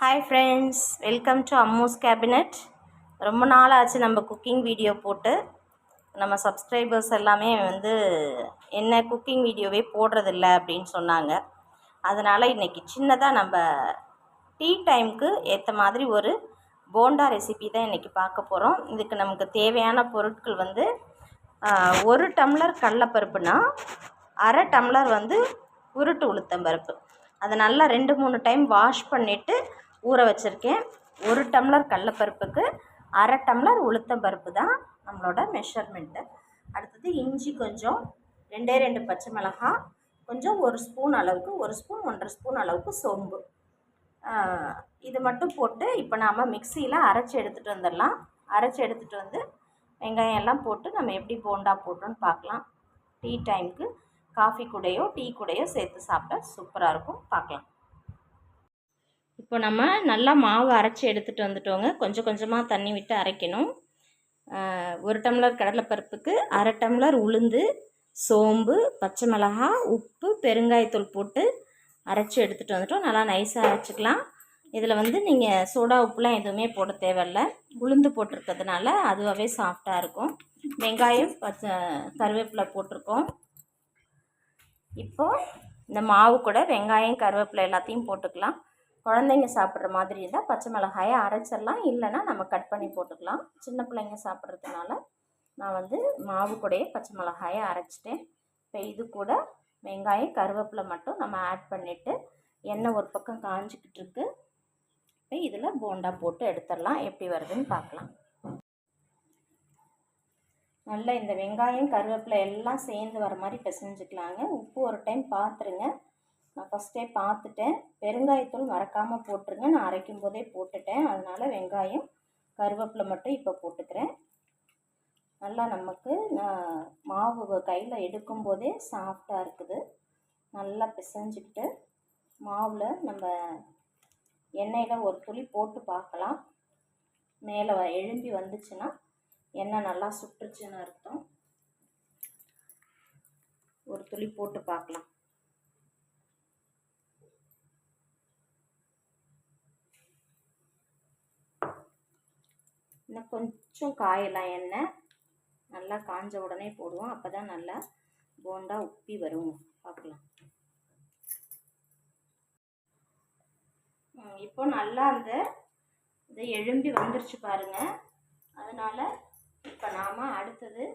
Hi friends, welcome to Ammu's cabinet. ரொம்ப நாள் ஆச்சு நம்ம குக்கிங் வீடியோ போட்டு. நம்ம சப்ஸ்கிரைபர்ஸ் எல்லாமே என்ன குக்கிங் வீடியோவே போடுறதில்ல அப்படின்னு சொன்னாங்க. அதனால் இன்றைக்கி சின்னதாக நம்ம டீ டைமுக்கு ஏற்ற மாதிரி ஒரு போண்டா ரெசிபி தான் இன்றைக்கி பார்க்க போகிறோம். இதுக்கு நமக்கு தேவையான பொருட்கள் 1 டம்ளர் கடலைப்பருப்புனா 1/2 டம்ளர் உருட்டு உளுத்தம்பருப்பு. அதை நல்லா 2-3 டைம் வாஷ் பண்ணிவிட்டு ஊற வச்சுருக்கேன். 1 டம்ளர் கடலைப்பருப்புக்கு 1/2 டம்ளர் உளுத்தம்பருப்பு தான் நம்மளோட மெஷர்மெண்ட்டு. அடுத்தது இஞ்சி கொஞ்சம், 2 பச்சை மிளகாய் கொஞ்சம், 1 ஸ்பூன் அளவுக்கு, 1 ஸ்பூன் 1.5 ஸ்பூன் அளவுக்கு சோம்பு, இது மட்டும் போட்டு இப்போ நாம் மிக்சியில் அரைச்சி எடுத்துகிட்டு வந்துடலாம். அரைச்சி எடுத்துகிட்டு வெங்காயம் எல்லாம் போட்டு நம்ம எப்படி போண்டா போட்டோன்னு பார்க்கலாம். டீ டைமுக்கு காஃபி கூடையோ டீ கூடையோ சேர்த்து சாப்பிட்டா சூப்பராக இருக்கும். பார்க்கலாம். இப்போ நம்ம நல்லா மாவு அரைச்சி எடுத்துகிட்டு வந்துட்டோங்க. கொஞ்சம் கொஞ்சமாக தண்ணி விட்டு அரைக்கணும். 1 டம்ளர் கடலைப்பருப்புக்கு 1/2 டம்ளர் உளுந்து, சோம்பு, பச்சை மிளகாய், உப்பு, பெருங்காயத்தூள் போட்டு அரைச்சி எடுத்துகிட்டு வந்துட்டோம். நல்லா நைஸாக அரைச்சிக்கலாம். இதில் நீங்கள் சோடா உப்புலாம் எதுவுமே போட தேவையில்லை. உளுந்து போட்டிருக்கிறதுனால அதுவாகவே சாஃப்டாக இருக்கும். வெங்காயம், கருவேப்பிலை போட்டிருக்கோம். இப்போது இந்த மாவு கூட வெங்காயம், கருவேப்பிலை எல்லாத்தையும் போட்டுக்கலாம். குழந்தைங்க சாப்பிட்ற மாதிரி இருந்தால் பச்சை மிளகாயை அரைச்சிடலாம், இல்லைன்னா நம்ம கட் பண்ணி போட்டுக்கலாம். சின்ன பிள்ளைங்க சாப்பிட்றதுனால நான் மாவு கூடயே பச்சை மிளகாயை அரைச்சிட்டேன். இப்போ இது கூட வெங்காயம், கருவேப்பிலை மட்டும் நம்ம ஆட் பண்ணிவிட்டு எண்ணெய் ஒரு பக்கம் காஞ்சிக்கிட்டு இருக்கு. இப்போ இதில் போண்டா போட்டு எடுத்துடலாம். எப்படி வருதுன்னு பார்க்கலாம். நல்லா இந்த வெங்காயம், கருவேப்பிலை எல்லாம் சேர்ந்து வர மாதிரி பிசைஞ்சிக்கலாங்க. உப்பு ஒரு டைம் பார்த்துருங்க. நான் ஃபஸ்ட்டே பார்த்துட்டேன். பெருங்காயத்தூள் மறக்காமல் போட்டுருங்க. நான் அரைக்கும் போதே போட்டுட்டேன். அதனால் வெங்காயம், கருவேப்பிலை மட்டும் இப்போ போட்டுக்கிறேன். நல்லா நமக்கு மாவு கையில் எடுக்கும் போதே சாஃப்டாக இருக்குது. நல்லா பிசைஞ்சிக்கிட்டு மாவில் நம்ம எண்ணெயில் ஒரு துளி போட்டு பார்க்கலாம். மேலே எழும்பி வந்துச்சுன்னா எண்ணெய் நல்லா சுட்டுருச்சுன்னு அர்த்தம். ஒரு துளி போட்டு பார்க்கலாம். இன்னும் கொஞ்சம் காயலாம். எண்ணெய் நல்லா காஞ்ச உடனே போடுவோம். அப்போ தான் நல்லா போண்டா உப்பி வரும். பார்க்கலாம். இப்போ நல்லா இது எழும்பி வந்துருச்சு பாருங்கள். அதனால் இப்போ நாம் அடுத்தது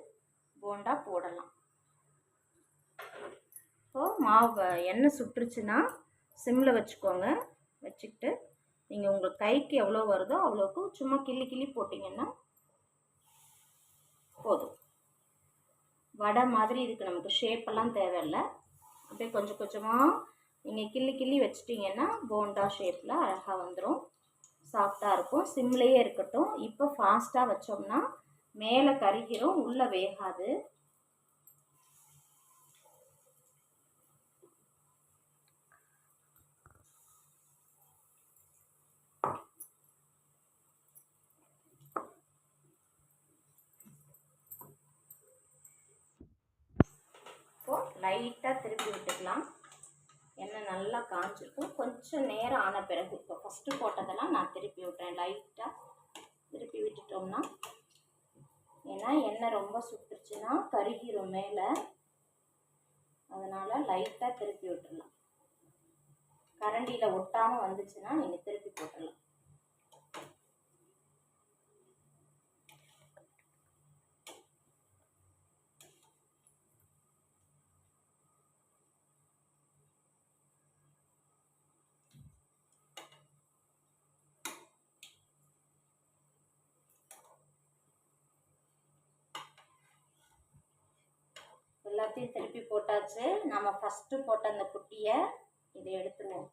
போண்டா போடலாம். இப்போது மாவு எண்ணெய் சுட்டுருச்சுன்னா சிம்மில் வச்சுக்கோங்க. வச்சுக்கிட்டு நீங்கள் உங்கள் கைக்கு எவ்வளோ வருதோ அவ்வளோக்கு சும்மா கிள்ளி போட்டிங்கன்னா போதும். வடை மாதிரி இதுக்கு நமக்கு ஷேப்பெல்லாம் தேவையில்லை. அப்படியே கொஞ்சம் கொஞ்சமாக நீங்கள் கிள்ளி வச்சிட்டிங்கன்னா போண்டா ஷேப்பில் அழகாக வந்துடும். சாஃப்டாக இருக்கும். சிம்லேயே இருக்கட்டும். இப்போ ஃபாஸ்ட்டாக வச்சோம்னா மேலே கருகிரும், உள்ளே வேகாது. இப்போது லைட்டாக திருப்பி விட்டுக்கலாம். எண்ணெய் நல்லா காஞ்சிருக்கும். கொஞ்சம் நேரம் ஆன பிறகு இப்போ ஃபஸ்ட்டு போட்டதெல்லாம் நான் திருப்பி விட்டுறேன். லைட்டாக திருப்பி விட்டுட்டோம்னா, ஏன்னா எண்ணெய் ரொம்ப சுட்டுருச்சுன்னா கருகிரும் மேலே. அதனால் லைட்டாக திருப்பி விட்டுடலாம். கரண்டியில் ஒட்டாமல் வந்துச்சுன்னா நீங்கள் திருப்பி போட்டுடலாம். எல்லாத்தையும் திருப்பி போட்டாச்சு. நம்ம ஃபஸ்ட்டு போட்ட அந்த குட்டியை இதை எடுத்துருவோம்.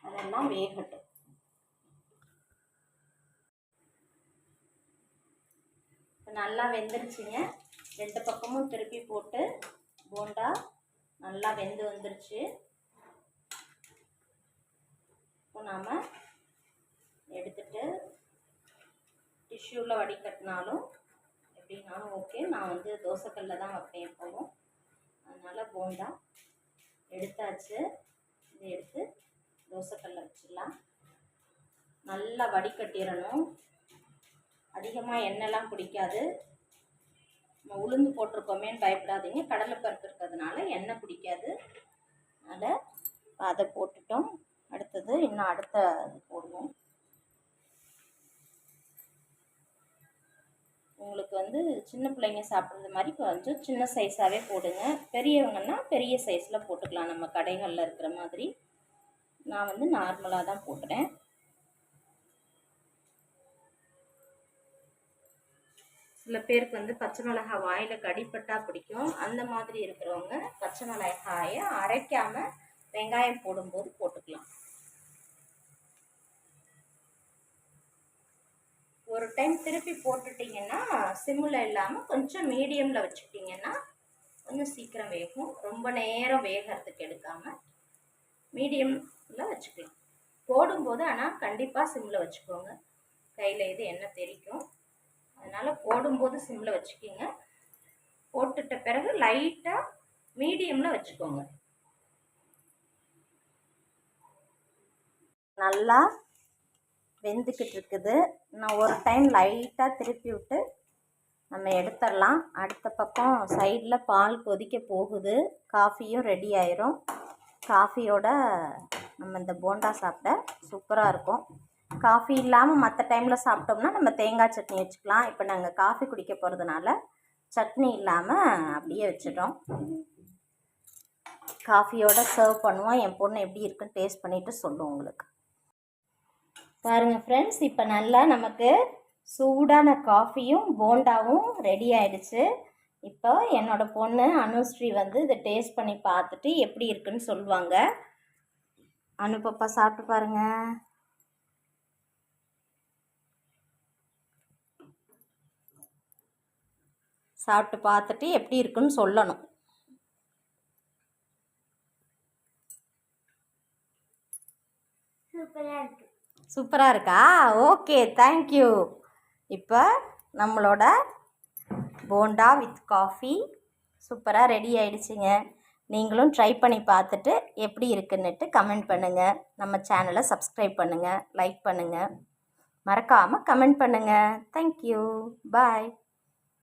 அதெல்லாம் வேகட்டும். நல்லா வெந்துருச்சுங்க. 2 பக்கமும் திருப்பி போட்டு போண்டா நல்லா வெந்து வந்துருச்சு. இப்போ நாம் எடுத்துட்டு டிஷ்யூவில் வடிகட்டினாலும் எப்படின்னாலும் ஓகே. நான் தோசைக்கல்லில் தான் வைப்பேன் எப்போவும். அதனால் போண்டா எடுத்தாச்சு. இதை எடுத்து தோசைக்கல்லில் வச்சிடலாம். நல்லா வடிகட்டிடணும். அதிகமாக எண்ணெய்லாம் பிடிக்காது. நம்ம உளுந்து போட்டிருக்கோமேன்னு பயப்படாதீங்க, கடலைப்பருப்பு இருக்கிறதுனால எண்ணெய் பிடிக்காது. அதனால் அதை போட்டுட்டோம். அடுத்தது இன்னும் அடுத்த போடுவோம். உங்களுக்கு சின்ன பிள்ளைங்க சாப்பிட்றது மாதிரி கொஞ்சம் சின்ன சைஸாகவே போடுங்க. பெரியவங்கன்னா பெரிய சைஸில் போட்டுக்கலாம், நம்ம கடைகளில் இருக்கிற மாதிரி. நான் நார்மலாக தான் போட்டுறேன். சில பேருக்கு பச்சை மிளகாய் வாயில் கடிப்பட்டா பிடிக்கும். அந்த மாதிரி இருக்கிறவங்க பச்சை மிளகாயை அரைக்காமல் வெங்காயம் போடும்போது போட்டுக்கலாம். ஒரு டைம் திருப்பி போட்டுட்டிங்கன்னா சிம்மில் இல்லாமல் கொஞ்சம் மீடியமில் வச்சுக்கிட்டிங்கன்னா கொஞ்சம் சீக்கிரம் வேகும். ரொம்ப நேரம் வேகிறதுக்கு எடுக்காமல் மீடியமில் வச்சுக்கலாம். போடும்போது ஆனால் கண்டிப்பாக சிம்மில் வச்சுக்கோங்க, கையில் இது எண்ணெய் தெரிக்கும். அதனால் போடும்போது சிம்மில் வச்சுக்கிங்க. போட்டுட்ட பிறகு லைட்டாக மீடியமில் வச்சுக்கோங்க. நல்லா வெந்துக்கிட்டு இருக்குது. நான் ஒரு டைம் லைட்டாக திருப்பி விட்டு நம்ம எடுத்துடலாம். அடுத்த பக்கம் சைடில் பால் கொதிக்க போகுது. காஃபியும் ரெடி ஆயிரும். காஃபியோட நம்ம இந்த போண்டா சாப்பிட சூப்பராக இருக்கும். காஃபி இல்லாமல் மற்ற டைமில் சாப்பிட்டோம்னா நம்ம தேங்காய் சட்னி வச்சுக்கலாம். இப்போ நாங்கள் காஃபி குடிக்க போகிறதுனால சட்னி இல்லாமல் அப்படியே வச்சிட்டோம். காஃபியோட சர்வ் பண்ணுவோம். என் பொண்ணு எப்படி இருக்குன்னு டேஸ்ட் பண்ணிவிட்டு சொல்லுவோம் உங்களுக்கு. பாருங்கள் ஃப்ரெண்ட்ஸ், இப்போ நல்லா நமக்கு சூடான காஃபியும் போண்டாவும் ரெடி ஆகிடுச்சு. இப்போ என்னோடய பொண்ணு அனுஸ்ரீ இதை டேஸ்ட் பண்ணி பார்த்துட்டு எப்படி இருக்குன்னு சொல்லுவாங்க. அனுப்பப்பா சாப்பிட்டு பாருங்க. சாப்பிட்டு பார்த்துட்டு எப்படி இருக்குன்னு சொல்லணும். சூப்பராக இருக்கா? Okay, thank you. இப்போ நம்மளோட போண்டா வித் காஃபி சூப்பராக ரெடி ஆகிடுச்சிங்க. நீங்களும் ட்ரை பண்ணி பார்த்துட்டு எப்படி இருக்குன்னுட்டு கமெண்ட் பண்ணுங்கள். நம்ம சேனலை சப்ஸ்கிரைப் பண்ணுங்கள், லைக் பண்ணுங்கள், மறக்காமல் கமெண்ட் பண்ணுங்கள். தேங்க்யூ, பாய்.